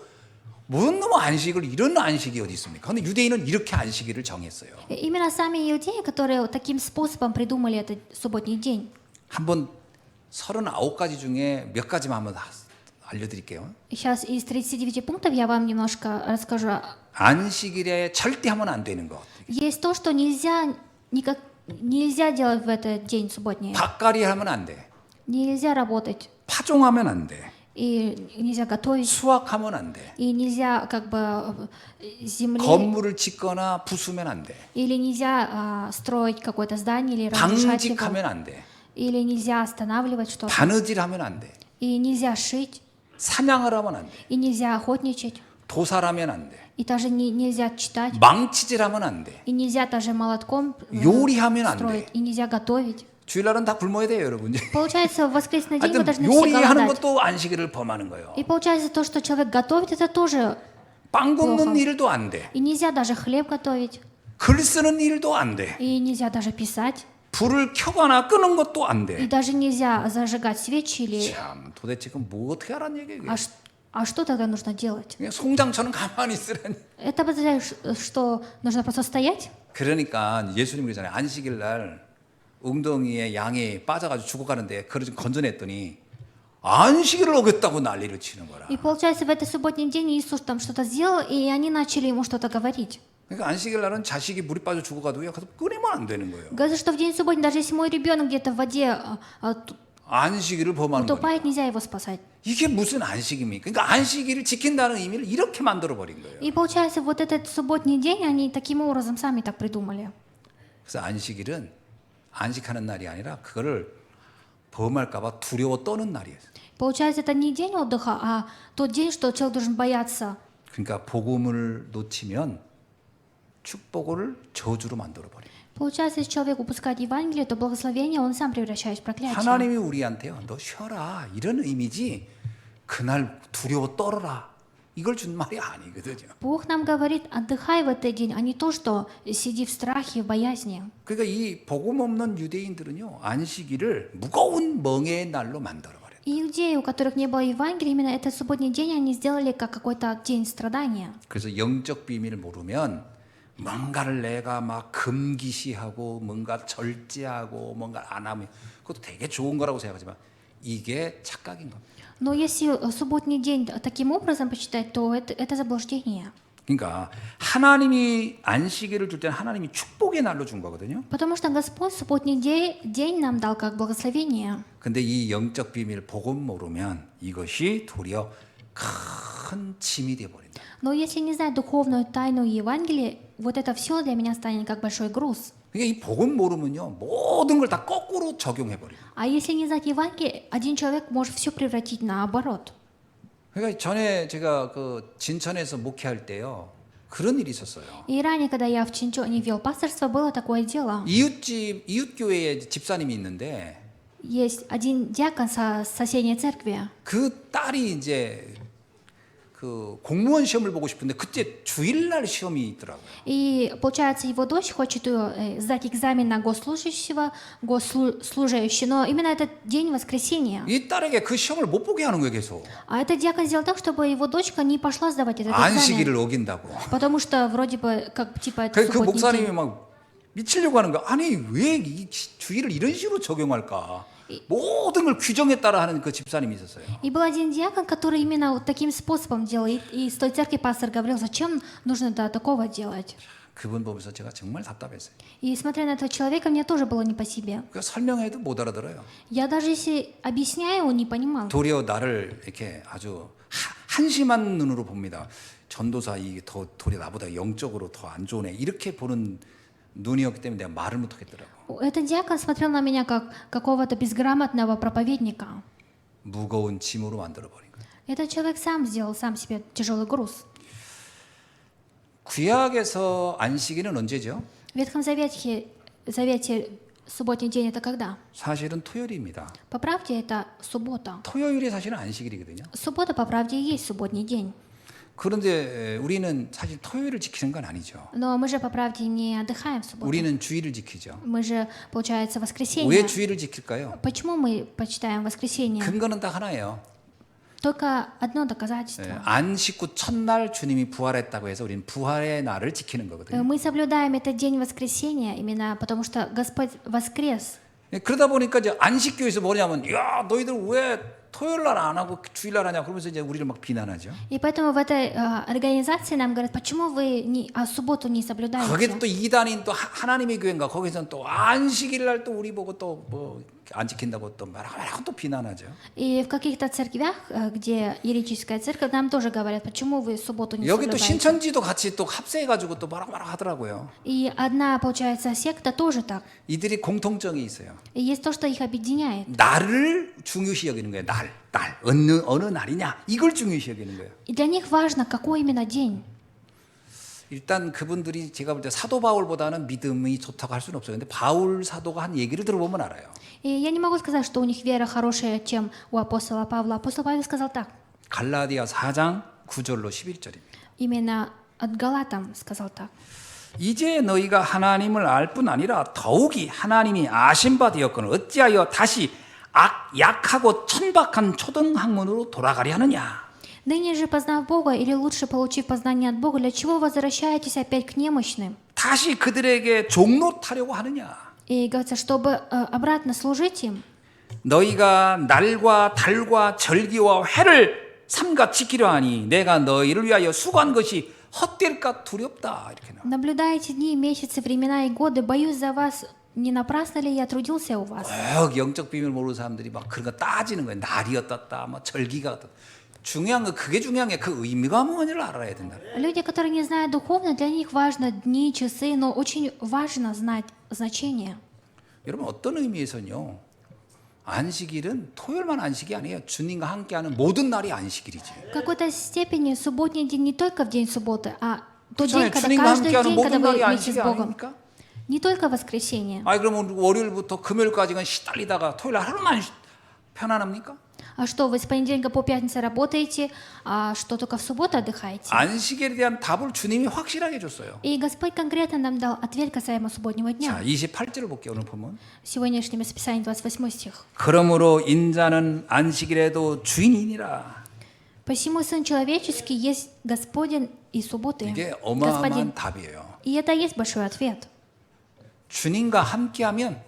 무슨 놈의 안식을 이런 안식이 어디 있습니까? 근데 유대인은 이렇게 안식일을 정했어요. И именно сами иудеи, которые таким способом придумали этот субботний день. 한번 39가지 중에 몇 가지만 한번 알려드릴게요. Сейчас из 39 пунктов я вам немножко расскажу. 안식일에 절대 하면 안 되는 것. Есть то, что нельзя делать в этот день субботний. 밭갈이 하면 안 돼. Нельзя работать, 파종하면 안 돼. и нельзя готовить, 수확하면 안 돼. и нельзя как бы земли, 건물을 짓거나 부수면 안 돼. или нельзя строить какое-то здание, или разрушать его, 방직하면 안 돼. или нельзя останавливать что-то, 바느질하면 안 돼. и нельзя шить, 사냥을 하면 안 돼. и нельзя охотничать, 도살하면 안 돼. и даже нельзя читать, 망치질하면 안 돼. и нельзя даже молотком 요리하면 안 строить, 돼. и нельзя готовить. 주일날은 다 굶어야 돼요, 여러분. Получается, в воскресный день вы 하여튼 должны все 요리하는 голодать. 것도 안식일을 범하는 거예요. И получается, то, что человек готовит, это тоже... 빵 굽는 плохо. 일도 안 돼. И нельзя даже хлеб готовить, 글 쓰는 일도 안 돼. и нельзя даже писать, 불을 켜거나 끄는 것도 안 и 돼. даже нельзя зажигать свечи или... 참, 도대체 그럼 뭐 어떻게 하라는 얘기예요? 이게? А что тогда нужно делать? 그냥 송장처럼 가만히 있으라니. Это означает, что нужно просто стоять? 그러니까 예수님 그러잖아요. 안식일 날 웅덩이에 양이 빠져가지고 죽어가는데 그걸 좀 건져냈더니 안식일을 어겼다고 난리를 치는 거라. И получается, в этот субботний день Иисус там что-то сделал, и они начали ему что-то говорить. 그러니까 안식일 날은 자식이 물에 빠져 죽어가도 가서 끓이면 안 되는 거예요. Говорится, что в день субботний, даже если мой ребенок где-то в воде 안식일을 범하는 거예요. утопает, нельзя его спасать. 이게 무슨 안식입니까? 그러니까 안식일을 지킨다는 의미를 이렇게 만들어 버린 거예요. И получается, вот этот субботний день, они таким образом сами так придумали. 그래서 안식일은 안식하는 날이 아니라 그거를 범할까봐 두려워 떠는 날이에요. Получается, это не день отдыха, а тот день, что человек должен бояться. 그러니까 복음을 놓치면 축복을 저주로 만들어 버려요. Получается, если человек упускает Евангелие, то благословение он сам превращает в проклятие. 하나님이 우리한테요, 너 쉬어라 이런 의미지 그날 두려워 떨어라 이걸 준 말이 아니거든요. Бог нам говорит, отдыхай в этот день, а не то, что сиди в страхе, в боязни. 그러니까 이 복음 없는 유대인들은요 안식일을 무거운 멍에의 날로 만들어 버려요. И иудеи, у которых не было Евангелия, именно этот субботний день они сделали как какой-то день страдания. 그래서 영적 비밀을 모르면 뭔가를 내가 막 금기시하고 뭔가 절제하고 뭔가 안 하면 그것도 되게 좋은 거라고 생각하지만 이게 착각인 겁니다. Но если субботний день таким образом посчитать, то это заблуждение. 그러니까 하나님이 안식일을 줄 때는 하나님이 축복의 날로 준 거거든요. Потому что Господь субботний день нам дал как благословение. 근데 이 영적 비밀 복음 모르면 이것이 도리어 큰 짐이 되어 버린다. Но если не знать духовную тайну Евангелия, вот это все для меня станет как большой груз. 그러니까 이 복음 모르면요 모든 걸 다 거꾸로 적용해 버려요. А если не знать Евангелие, один человек может все превратить наоборот. 그러니까 전에 제가 그 진천에서 목회할 때요 그런 일이 있었어요. И ранее, когда я в Чинчоне вел пасторство, было такое дело. 이웃 교회에 집사님이 있는데 Есть один диакон со соседней церкви. 그 딸이 이제 그 공무원 시험을 보고 싶은데 그때 주일날 시험이 있더라고요. И получается, его дочь хочет сдать экзамен на госслужащий, но именно этот день воскресенья. 이 딸에게 그 시험을 못 보게 하는 거예요 계속. А этот диакон сделал так, чтобы его дочка не пошла сдавать этот 안식일을 экзамен. 어긴다고. Потому что вроде бы, как типа это 그 субботний 목사님이 день. 막 미치려고 하는 거야. 아니 왜 이 주일을 이런 식으로 적용할까? 모든 걸 규정에 따라 하는 그 집사님이 있었어요. И был один диакон, который именно вот таким способом делал. И с той церкви пастор говорил, зачем нужно до такого делать. 그분 보면서 제가 정말 답답했어요. И смотря на этого человека, мне тоже было не по себе. 그 설명해도 못 알아들어요. Я даже если объясняю, он не понимал. 도리어 나를 이렇게 아주 한심한 눈으로 봅니다. 전도사 이게 더 도리어 나보다 영적으로 더 안 좋네. 이렇게 보는 눈이었기 때문에 내가 말을 못 하겠더라고. Этот диакон смотрел на меня как какого-то безграмотного проповедника. 무거운 짐으로 만들어 버린 거예요. Этот человек сам сделал сам себе тяжелый груз. 구약에서 안식일은 언제죠? В Ветхом Завете субботний день это когда? 사실은 토요일입니다. По правде это суббота. 토요일이 사실은 안식일이거든요. Суббота по правде и есть субботний день. 그런데 우리는 사실 토요일을 지키는 건 아니죠. Но мы же по правде не отдыхаем в субботу. 우리는 주일을 지키죠. Мы же, получается, 왜 воскресенье. 주일을 지킬까요? Почему мы почитаем воскресенье? 근거는 딱 하나예요. Только одно доказательство. 안식 후 첫날 주님이 부활했다고 해서 우리는 부활의 날을 지키는 거거든요. Мы соблюдаем этот день воскресенья именно потому, что Господь воскрес. 그러다 보니까 이제 안식교에서 뭐냐면 야 너희들 왜 토요일 날 안 하고 주일 날 하냐 그러면서 이제 우리를 막 비난하죠. И поэтому в этой организации нам говорят, почему вы субботу не соблюдаете? 거기도 또 이단인 또 하나님의 교회인가 거기서는 또 안식일 날 또 우리 보고 또 뭐 안 지킨다고 또 말하고 또 비난하죠. И в каких-то церквях, где еретическая церковь, нам тоже говорят, почему вы субботу не 여기 또 соблюдаете. 신천지도 같이 또 합세해가지고 또 말하고 하더라고요. И одна, получается, секта тоже так. 이들이 공통점이 있어요. И есть то, что их объединяет. 날을 중요시 여기는 거예요. 날 어느 날이냐 이걸 중요시 여기는 거예요. И для них важно, какой именно день. 일단 그분들이 제가 볼 때 사도 바울보다는 믿음이 좋다고 할 수는 없어요. 근데 바울 사도가 한 얘기를 들어보면 알아요. И я не могу сказать, что у них вера хорошая, чем у апостола Павла. Апостол Павел сказал так. 갈라디아 4장 9절로 11절입니다. Именно от Галатам сказал так. 이제 너희가 하나님을 알 뿐 아니라 더욱이 하나님이 아신 바 되었거늘 어찌하여 다시 약하고 천박한 초등학문으로 돌아가려 하느냐. Ныне же, познав Бога, или лучше получив познание от Бога, для чего возвращаетесь опять к немощным? 다시 그들에게 종로 타려고 하느냐. И говорится, чтобы обратно служить им. 너희가 날과 달과 절기와 해를 삼가 지키려 하니 내가 너희를 위하여 수고한 것이 헛될까 두렵다. 이렇게 나와요. Наблюдаете дни, месяцы, времена и годы, боюсь за вас, не напрасно ли я трудился у вас? 영적 비밀 모르는 사람들이 막 그런 거 따지는 거예요. 날이 어떻다, 뭐 절기가 어떻다. 중요한 거 그게 중요한 게 그 의미가 뭔지를 알아야 된다. Люди, которые не знают духовно, для них важно дни, часы, но очень важно знать значение. 여러분 어떤 의미에서는요. 안식일은 토요일만 안식이 아니에요. 주님과 함께하는 모든 날이 안식일이지. В какой-то степени субботний день не только в день субботы, а тот 그렇잖아요. день, когда 주님과 каждый 함께하는 день, когда 모든 вы 날이 вместе с 안식이 Богом. 아닙니까? Не только воскресенье. 아니 그러면 월요일부터 금요일까지는 시달리다가 토요일 하루만 편안합니까? А что, вы с понедельника по пятницу работаете, а что только в субботу отдыхаете? 안식일에 대한 답을 주님이 확실하게 줬어요. И Господь конкретно нам дал ответ касаемо субботнего 자, дня. 28절을 볼게요. 오늘 보면. Сегодняшнее местописание, 28 стих. 그러므로 인자는 안식일에도 주인이니라. «Посему Сын Человеческий есть Господин и субботы». 이게 Господин. 어마어마한 답이에요. И это есть большой ответ. 주님과 함께하면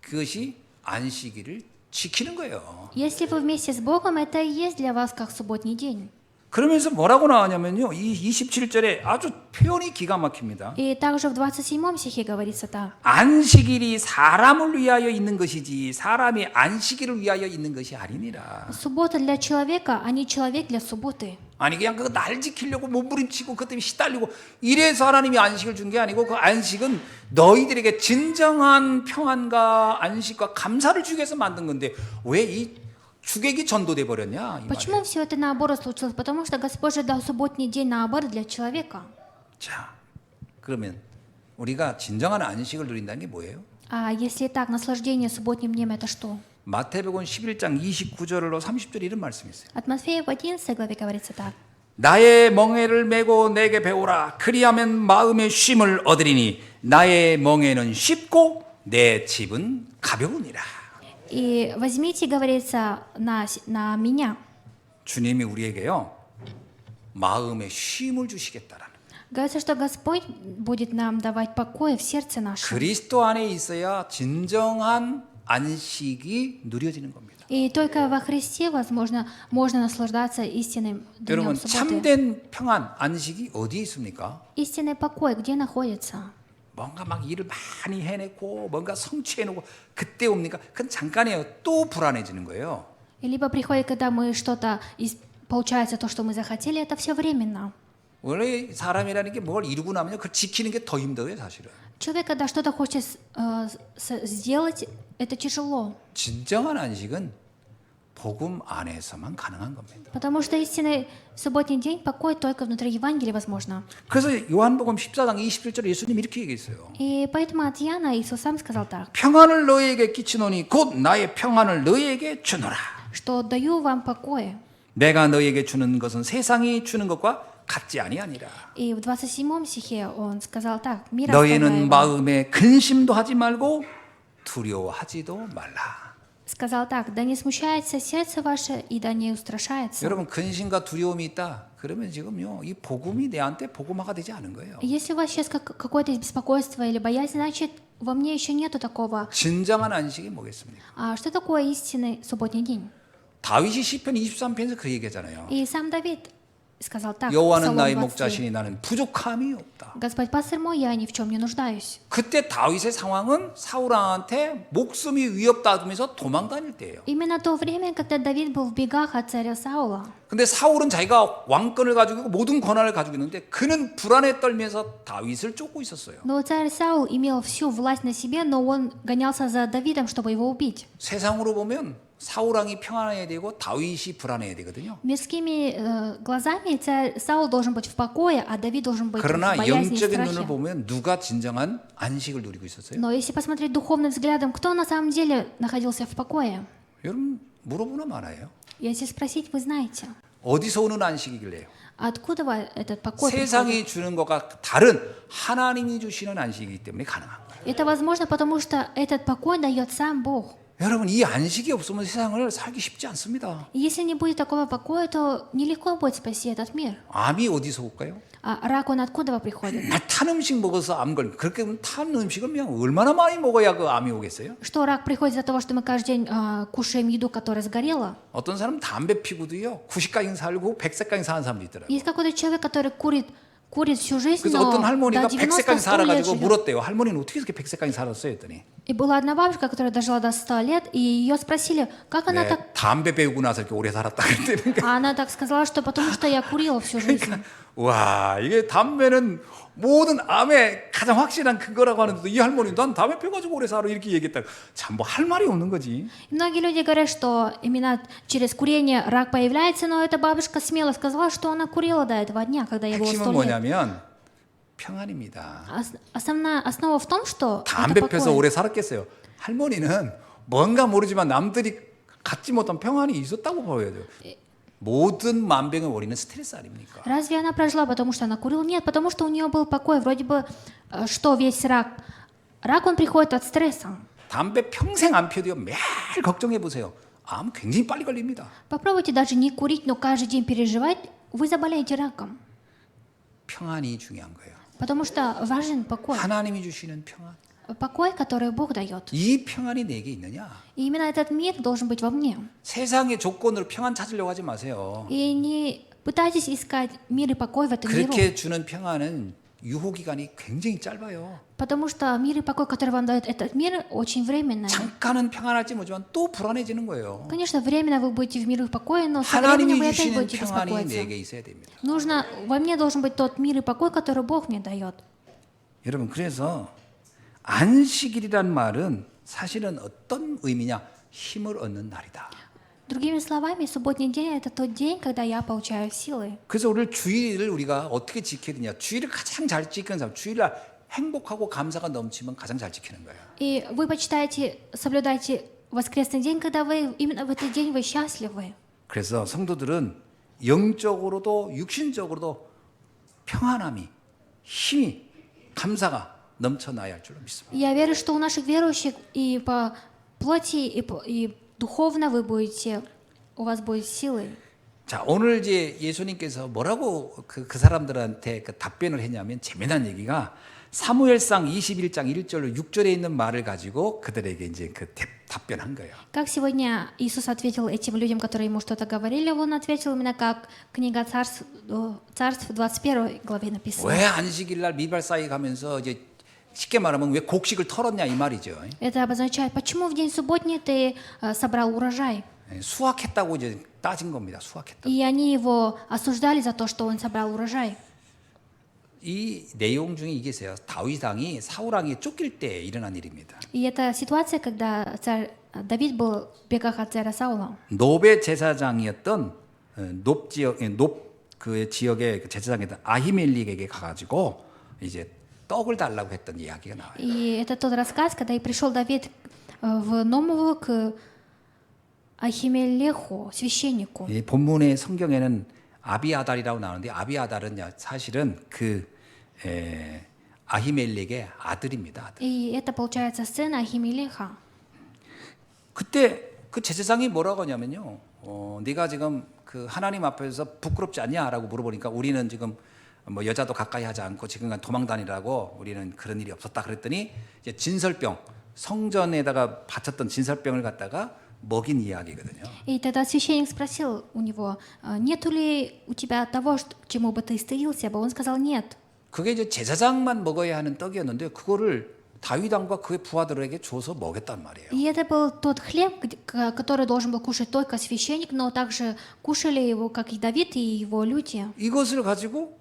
그것이 안식일을 지키는 거예요. Если вы вместе с Богом, это и есть для вас как субботний день. 그러면서 뭐라고 나오냐면요. 이 27절에 아주 표현이 기가 막힙니다. И также в 27 стихе говорится так. 안식일이 사람을 위하여 있는 것이지 사람이 안식일을 위하여 있는 것이 아니니라. Суббота для человека, а не человек для субботы. 아니 그냥 그 날 지키려고 몸부림치고 그것 때문에 시달리고 이래서 하나님이 안식을 준 게 아니고 그 안식은 너희들에게 진정한 평안과 안식과 감사를 주기 위해서 만든 건데 왜 이 주객이 전도돼 버렸냐 이 Почему 말이에요. все это наоборот случилось? Потому что Господь же дал субботний день наоборот для человека. 자, 그러면 우리가 진정한 안식을 누린다는 게 뭐예요? А если так, наслаждение субботним днем это что? 마태복음 11장 29절로 30절 이런 말씀이 있어요. От Матфея в 11 главе говорится так. 나의 멍에를 메고 내게 배우라. 그리하면 마음의 쉼을 얻으리니 나의 멍에는 쉽고 내 집은 가벼우니라. И возьмите, говорится, на меня. 주님이 우리에게요 마음의 쉼을 주시겠다라는. Говорится, что Господь будет нам давать покой в сердце нашем. 그리스도 안에 있어야 진정한 안식이 누려지는 겁니다. И только во Христе, возможно, можно наслаждаться истинным днем 여러분 субботы. 참된 평안 안식이 어디에 있습니까? Истинный покой где находится? 뭔가 막 일을 많이 해내고 뭔가 성취해놓고 그때 옵니까? 그건 잠깐이에요. 또 불안해지는 거예요. И либо приходит, когда мы что-то, получается то, что мы захотели, это все временно. 원래 사람이라는 게 뭘 이루고 나면요, 그걸 지키는 게 더 힘들어요, 사실은. Человек, когда что-то хочет сделать, это тяжело. 진정한 안식은 복음 안에서만 가능한 겁니다. Потому что истинный субботний день, покой только внутри Евангелия возможно. 그래서 요한복음 14장 27절에 예수님이 이렇게 얘기했어요. И поэтому от Иоанна Иисус сам сказал так, 평안을 너희에게 끼치노니 곧 나의 평안을 너희에게 주노라. что даю вам покой. 내가 너희에게 주는 것은 세상이 주는 것과 같지 아니하니라. И в 27 стихе он сказал так, мир оставляю 너희는 вам. 마음에 근심도 하지 말고 두려워하지도 말라. Сказал так, да не смущается сердце ваше и да не устрашается. 여러분 근심과 두려움이 있다. 그러면 지금요 이 복음이 내한테 복음화가 되지 않은 거예요. Если у вас сейчас какое-то беспокойство или боязнь, значит, во мне еще нету такого. 진정한 안식이 뭐겠습니까? А что такое истинный субботний день? 다윗이 시편 23편에서 그 얘기하잖아요. И сам Давид сказал так, 여호와는 Псалом 나의 23. 목자시니 나는 부족함이 없다. Господь пастырь мой, я ни в чем не нуждаюсь. 그때 다윗의 상황은 사울왕한테 목숨이 위협받으면서 도망 다닐 때예요. Именно то время, когда Давид был в бегах от царя Саула. 근데 사울은 자기가 왕권을 가지고 있고 모든 권한을 가지고 있는데 그는 불안에 떨면서 다윗을 쫓고 있었어요. Но царь Саул имел всю власть на себе, но он гонялся за Давидом, чтобы его убить. 세상으로 보면 사울왕이 평안해야 되고 다윗이 불안해야 되거든요. Мирскими глазами царь Саул должен быть в покое, а Давид должен быть в 그러나 боязни и 영적인 눈을 страхе. 보면 누가 진정한 안식을 누리고 있었어요? Но если посмотреть духовным взглядом, кто на самом деле находился в покое? 여러분 물어보나 말아요. Если спросить, вы знаете. 어디서 오는 안식이길래요? Откуда этот покой приходит? 세상이 주는 것과 다른 하나님이 주시는 안식이기 때문에 가능한 거예요. Это возможно, потому что этот покой дает сам Бог. 여러분 이 안식이 없으면 세상을 살기 쉽지 않습니다. И если не будет такого покоя, то нелегко будет спасти этот мир. 암이 어디서 올까요? А рак, он откуда приходит? 탄 음식 먹어서 암 걸림. 그렇게 보면 탄 음식을 그냥 얼마나 많이 먹어야 그 암이 오겠어요? Что рак приходит из-за того, что мы каждый день кушаем еду, которая сгорела? 어떤 사람 담배 피고도요 90까지 살고 100세까지 사는 사람도 있더라고요. Есть какой-то человек, который курит всю жизнь, 그래서 но 어떤 할머니가 до 90-100 100세까지 лет 살아가지고 живет. 물었대요. 할머니는 어떻게 그렇게 100세까지 살았어요? 했더니 И была одна бабушка, которая дожила до 100 лет, и ее спросили, как она так... 담배 배우고 나서 이렇게 오래 살았다 그랬대요. А она так сказала, что потому что я курила всю жизнь. 와 이게 담배는 모든 암의 가장 확실한 근거라고 하는데도 이 할머니 난 담배 펴가지고 오래 살아 이렇게 얘기했다. 참 뭐 할 말이 없는 거지. И многие люди говорят, что именно через курение рак появляется, но эта бабушка смело сказала, что она курила до этого дня, когда ей было 100 핵심은 лет. 뭐냐면 평안입니다. Основная основа в том, что это 담배 펴서 покой. 오래 살았겠어요. 할머니는 뭔가 모르지만 남들이 갖지 못한 평안이 있었다고 보여야 돼요. 모든 만병의 원인은 스트레스 아닙니까? Разве она прожила, потому что она курила? Нет, потому что у нее был покой. Вроде бы, что весь рак? Рак, он приходит от стресса. 담배 평생 안 펴도요 매일 걱정해 보세요. 암 굉장히 빨리 걸립니다. Попробуйте даже не курить, но каждый день переживать, вы заболеете раком. 평안이 중요한 거예요. Потому что важен покой. 하나님이 주시는 평안. Покой, который Бог дает. 이 평안이 내게 있느냐? И именно этот мир должен быть во мне. 세상의 조건으로 평안 찾으려고 하지 마세요. И не пытайтесь искать мир и покой в этом миру. 그렇게 주는 평안은 유효 기간이 굉장히 짧아요. Потому что мир и покой, который вам дает этот мир, очень временный. 잠깐은 평안할지 모르지만 또 불안해지는 거예요. Конечно, временно вы будете в мире и покое, но со временем 하나님이 вы опять 주시는 будете 평안이 беспокоиться. 내게 있어야 됩니다. Нужно, во мне должен быть тот мир и покой, который Бог мне дает. 여러분 그래서 안식일이란 말은 사실은 어떤 의미냐? 힘을 얻는 날이다. Другими словами, субботний день – это тот день, когда я получаю силы. 그래서 오늘 주일을 우리가 어떻게 지켜야 되냐? 주일을 가장 잘 지키는 사람, 주일날 행복하고 감사가 넘치면 가장 잘 지키는 거예요. И вы почитаете, соблюдайте воскресный день, когда вы именно в этот день вы счастливы. 그래서 성도들은 영적으로도 육신적으로도 평안함이, 힘이, 감사가 넘쳐나야 할 줄로 믿습니다. Я верю, что у наших верующих и по плоти, и духовно вы будете, у вас будет силы. 자, 오늘 이제 예수님께서 뭐라고 그 사람들한테 그 답변을 했냐면 재미난 얘기가 사무엘상 21장 1절로 6절에 있는 말을 가지고 그들에게 이제 그 답변한 거예요. Как сегодня Иисус ответил этим людям, которые ему что-то говорили, он ответил именно как книга Царств 21 главе написано. 왜 안식일 날 미발사에 가면서 이제 쉽게 말하면 왜 곡식을 털었냐 이 말이죠. Это обозначает, почему в день субботний ты собрал урожай. 수확했다고 이제 따진 겁니다. 수확했다. И они его осуждали за то, что он собрал урожай. 이 내용 중에 이게 있어요. 다윗 왕이 사울 왕이 쫓길 때 일어난 일입니다. И это ситуация, когда царь Давид был в бегах от царя Саула. 노베 제사장이었던 높 지역 그 지역의 그 제사장이었던 아히멜릭에게 가가지고 이제 떡을 달라고 했던 이야기가 나와요. И это тот рассказ, когда и пришел Давид в Номову к Ахимелеху, священнику. 이 본문의 성경에는 아비아달이라고 나오는데 아비아달은 사실은 그 아히멜렉의 아들입니다. 아들. И это, получается, сын Ахимелеха. 그때 그 제사장이 뭐라고 하냐면요. 네가 지금 그 하나님 앞에서 부끄럽지 않냐라고 물어보니까 우리는 지금 뭐 여자도 가까이 하지 않고 지금 도망 다니라고 우리는 그런 일이 없었다 그랬더니 이제 진설병 성전에다가 바쳤던 진설병을 갖다가 먹인 이야기거든요. И тогда священник спросил у него, нету ли у тебя того, к чему бы ты стыдился бы? Он сказал, нет. 그게 이제 제사장만 먹어야 하는 떡이었는데 그거를 다윗 왕과 그의 부하들에게 줘서 먹였단 말이에요. И это был тот хлеб, который должен был кушать только священник, но также кушали его, как и Давид и его люди. 이것을 가지고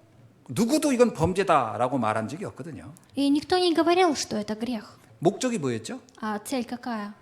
누구도 이건 범죄다라고 말한 적이 없거든요. И никто не говорил, что это грех. 목적이 뭐였죠? А цель какая?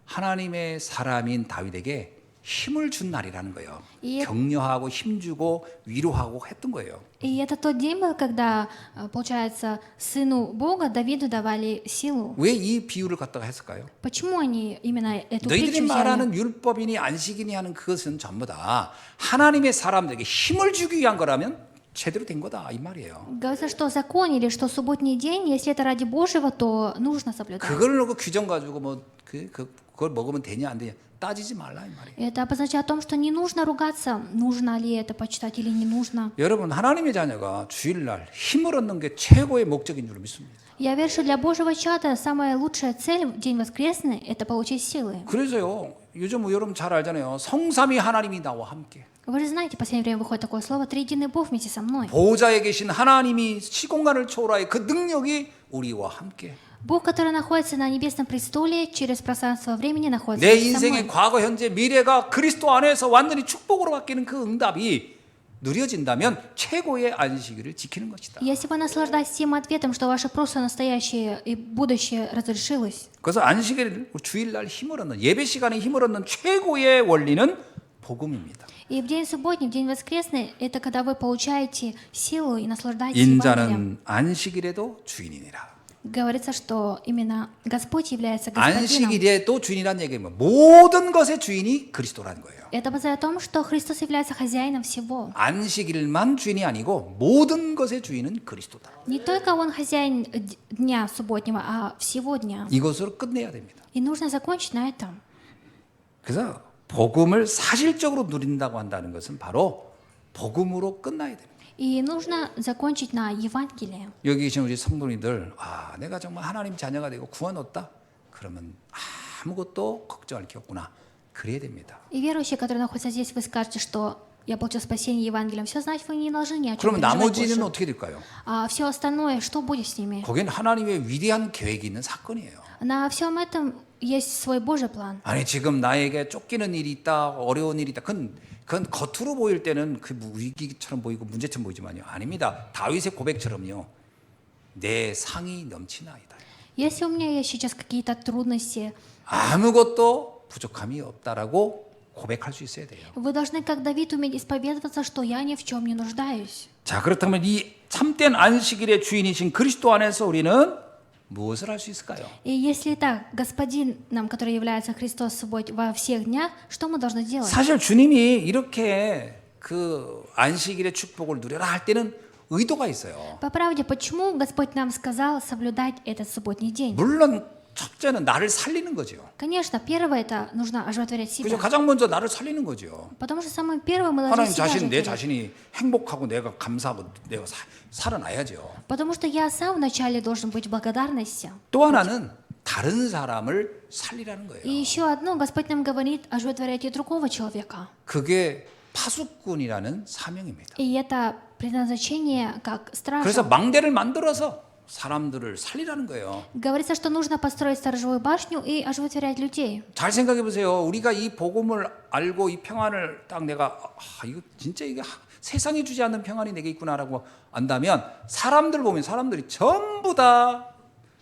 하나님의 사람인 다윗에게 힘을 준 날이라는 거예요. 예. 격려하고 힘주고 위로하고 했던 거예요. И это тот день был, когда, получается, сыну Бога Давиду давали силу. 왜 이 비유를 갖다가 했을까요? Почему они именно эту 너희들이 притчу взяли? 말하는 율법이니 안식이니 하는 그것은 전부 다 하나님의 사람들에게 힘을 주기 위한 거라면 제대로 된 거다 이 말이에요. Говорится, что закон или что субботний день, если это ради Божьего, то нужно соблюдать. 그걸 놓고 규정 가지고 뭐 그걸 먹으면 되냐 안 되냐 따지지 말라 이 말이에요. Это обозначает о том, что не нужно ругаться, нужно ли это почитать или не нужно. 여러분 하나님의 자녀가 주일날 힘을 얻는 게 최고의 목적인 줄 믿습니다. Я верю, что для Божьего чада самая лучшая цель в день воскресный – это получить силы. 그래서요 요즘 여러분 잘 알잖아요. 성삼위 하나님이 나와 함께. Вы же знаете, в последнее время выходит такое слово «триединый Бог вместе со мной». 보호자에 계신 하나님이 시공간을 초월하여 그 능력이 우리와 함께. Бог, который находится на небесном престоле, через пространство времени находится 내 вместе со 인생의 мной. 과거, 현재, 미래가 그리스도 안에서 완전히 축복으로 바뀌는 그 응답이 누려진다면 최고의 안식일을 지키는 것이다. Если вы наслаждаетесь тем ответом, что ваше прошлое, настоящее и будущее разрешилось, 그래서 안식일 주일날 힘을 얻는 예배 시간에 힘을 얻는 최고의 원리는 복음입니다. и в день субботний, в день воскресный, это когда вы получаете силу и наслаждаетесь Евангелием. 인자는 안식일에도 주인이니라. Говорится, что именно Господь является Господином. 안식일에도 주인이라는 얘기는 모든 것의 주인이 그리스도라는 거예요. Это обозначает о том, что Христос является хозяином всего. 안식일만 주인이 아니고 모든 것의 주인은 그리스도다. Не только Он хозяин дня субботнего, а всего дня. 이것으로 끝내야 됩니다. И нужно закончить на этом. 그래서 복음을 사실적으로 누린다고 한다는 것은 바로 복음으로 끝나야 됩니다. И нужно закончить на Евангелии. 여기 계신 우리 성도님들, 내가 정말 하나님 자녀가 되고 구원 얻다? 그러면 아무것도 걱정할 게 없구나. 그래야 됩니다. И верующие, которые находятся здесь, вы скажете, что я получил спасение Евангелием. Все знать вы не должны ни о чем 그러면 переживать 나머지는 больше. 어떻게 될까요? А все остальное, что будет с ними? 거기는 하나님의 위대한 계획이 있는 사건이에요. На всем этом есть свой Божий план. 아니 지금 나에게 쫓기는 일이 있다, 어려운 일이 있다. 그건 겉으로 보일 때는 그 위기처럼 보이고 문제처럼 보이지만요. 아닙니다. 다윗의 고백처럼요. 내 상이 넘치나이다. Если у меня есть сейчас какие-то трудности, 아무것도 부족함이 없다라고 고백할 수 있어야 돼요. вы должны, как Давид, уметь исповедоваться, что я ни в чем не нуждаюсь. 자, 그렇다면 이 참된 안식일의 주인이신 그리스도 안에서 우리는 무엇을 할 수 있을까요? И если так, Господин нам, который является Христос субботе во всех днях, что мы должны делать? 사실 주님이 이렇게 그 안식일의 축복을 누려라 할 때는 의도가 있어요. По правде, почему Господь нам сказал соблюдать этот субботний день? 물론 첫째는 나를 살리는 거죠. Конечно, первое это нужно оживотворять 그죠? себя. 가장 먼저 나를 살리는 거죠. Потому что самое первое мы должны 하나님 себя 자신 내 оживотворять. 자신이 행복하고 내가 감사하고 내가 살아나야죠. Потому что я сам вначале должен быть в благодарности. 또 하나는 다른 사람을 살리라는 거예요. И еще одно, Господь нам говорит, оживотворяйте другого человека. 그게 파수꾼이라는 사명입니다. И это предназначение как 그래서 стража. 망대를 만들어서 사람들을 살리라는 거예요. Говорится, что нужно построить сторожевую башню и оживотворять людей. 잘 생각해 보세요. 우리가 이 복음을 알고 이 평안을 딱 내가 이거 진짜 이게 세상이 주지 않는 평안이 내게 있구나라고 안다면 사람들 보면 사람들이 전부 다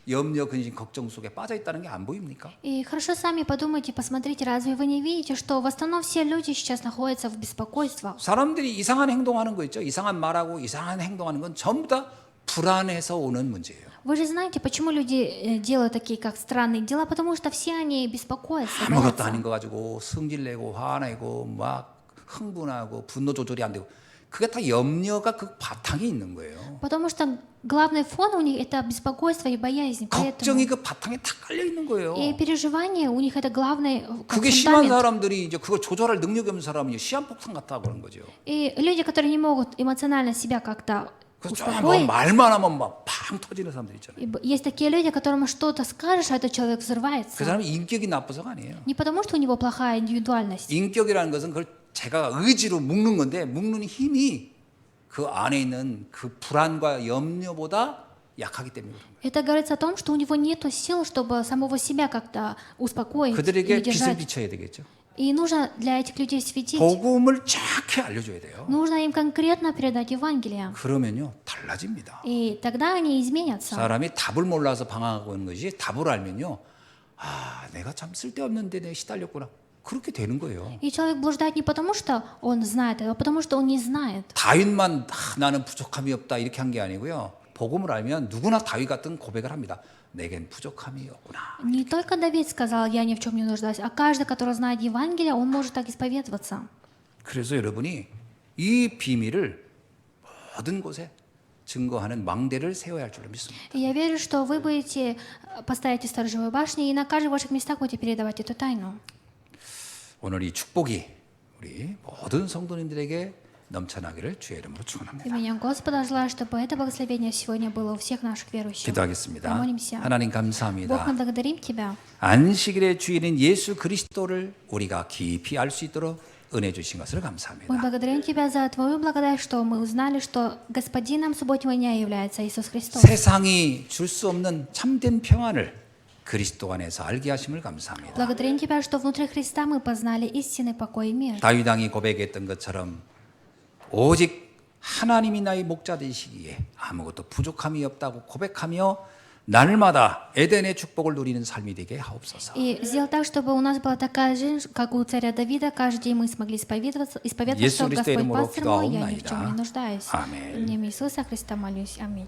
염려, 근심, 걱정 속에 빠져 있다는 게 안 보입니까? И хорошо сами подумайте, посмотрите, разве вы не видите, что в основном все люди сейчас находятся в беспокойстве? 사람들이 이상한 행동하는 거 있죠. 이상한 말하고 이상한 행동하는 건 전부 다 불안해서 오는 문제예요. Вы же знаете, почему люди делают такие, как странные дела? Потому что все они беспокоятся, 아무것도 боятся. 아닌 거 가지고 승질내고 화내고 막 흥분하고 분노 조절이 안 되고 그게 다 염려가 그 바탕에 있는 거예요. Потому что главный фон у них это беспокойство и боязнь. 걱정이 Поэтому 그 바탕에 다 깔려 있는 거예요. и переживания у них это главный как 그게 심한 фундамент. 사람들이 이제 그걸 조절할 능력이 없는 사람이 시한폭탄 같다 그런 거죠. И люди, которые не могут эмоционально себя как-то 그래서 뭐 успокоить, 말만 하면 막 팡 터지는 사람들 있잖아요. Есть такие люди, которым что-то скажешь, а этот человек 그 взрывается. 사람은 인격이 나빠서가 아니에요. Не потому, что у него плохая индивидуальность. 인격이라는 것은 그걸 제가 의지로 묶는 건데 묶는 힘이 그 안에 있는 그 불안과 염려보다 약하기 때문에 그런 거예요. Это говорится о том, что у него нет сил, чтобы самого себя как-то успокоить 그들에게 или 빛을 держать. 비춰야 되겠죠. И нужно для этих людей светить. 복음을 정확히 알려줘야 돼요. Нужно им конкретно передать Евангелие. 그러면요 달라집니다. И тогда они изменятся. 사람이 답을 몰라서 방황하고 있는 것이 답을 알면요 내가 참 쓸데없는데 내가 시달렸구나 그렇게 되는 거예요. И человек блуждает не потому, что он знает, а потому, что он не знает. 다윗만 나는 부족함이 없다 이렇게 한 게 아니고요. 복음을 알면 누구나 다윗 같은 고백을 합니다. 내겐 부족함이 없구나. Не только Давид сказал, я ни в чем не нуждаюсь, а каждый, который знает Евангелие, он может так исповедоваться. 그래서 여러분이 이 비밀을 모든 곳에 증거하는 망대를 세워야 할 줄로 믿습니다. И я верю, что вы будете поставить сторожевые башни, и на каждых ваших местах будете передавать эту тайну. 오늘 이 축복이 우리 모든 성도님들에게 넘쳐나기를 주의 이름으로 축원합니다. Именем Господа желаю, чтобы это благословение сегодня было у всех наших верующих. 기도하겠습니다. Помолимся. 하나님 Бог, 감사합니다. мы благодарим Тебя. 안식일의 주인인 예수 그리스도를 우리가 깊이 알 수 있도록 은혜 주신 것을 Мы 감사합니다. благодарим Тебя за Твою благодать, что мы узнали, что Господином субботнего дня является Иисус Христос. 세상이 줄 수 없는 참된 평안을 그리스도 안에서 알게 하심을 감사합니다. Благодарим Тебя, что внутри Христа мы познали истинный покой и мир. 다윗 왕이 고백했던 것처럼 오직 하나님이 나의 목자 되시기에 아무것도 부족함이 없다고 고백하며 날마다 에덴의 축복을 누리는 삶이 되게 하옵소서. И сделал так, чтобы у нас была такая жизнь, как у царя Давида. Каждый день мы смогли исповедоваться, 예수 что 그리스도의 Господь 이름으로 пастырь мой, я ни в чем не 기도하옵나이다. нуждаюсь. 아멘. Именем Иисуса Христа молюсь. Аминь.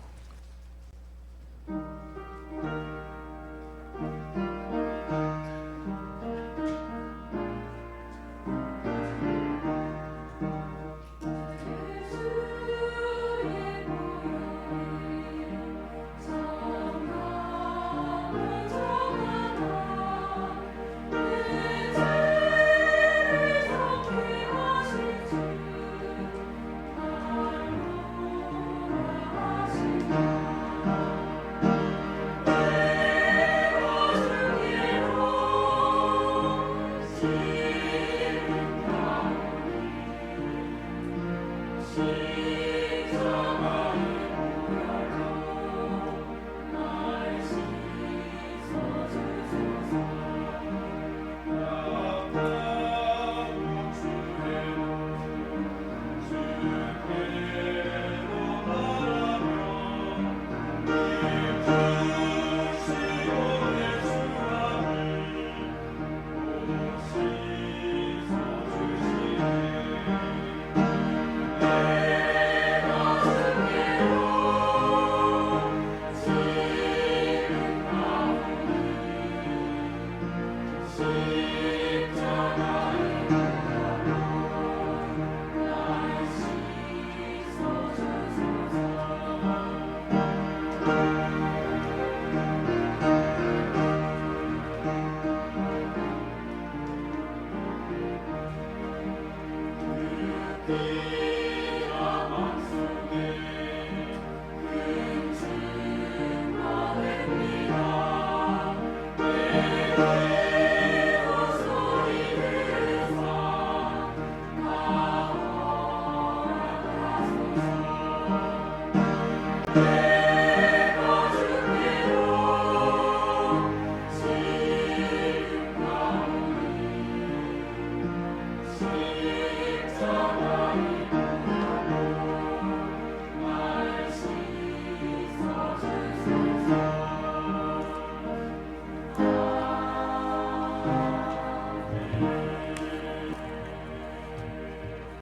Amen.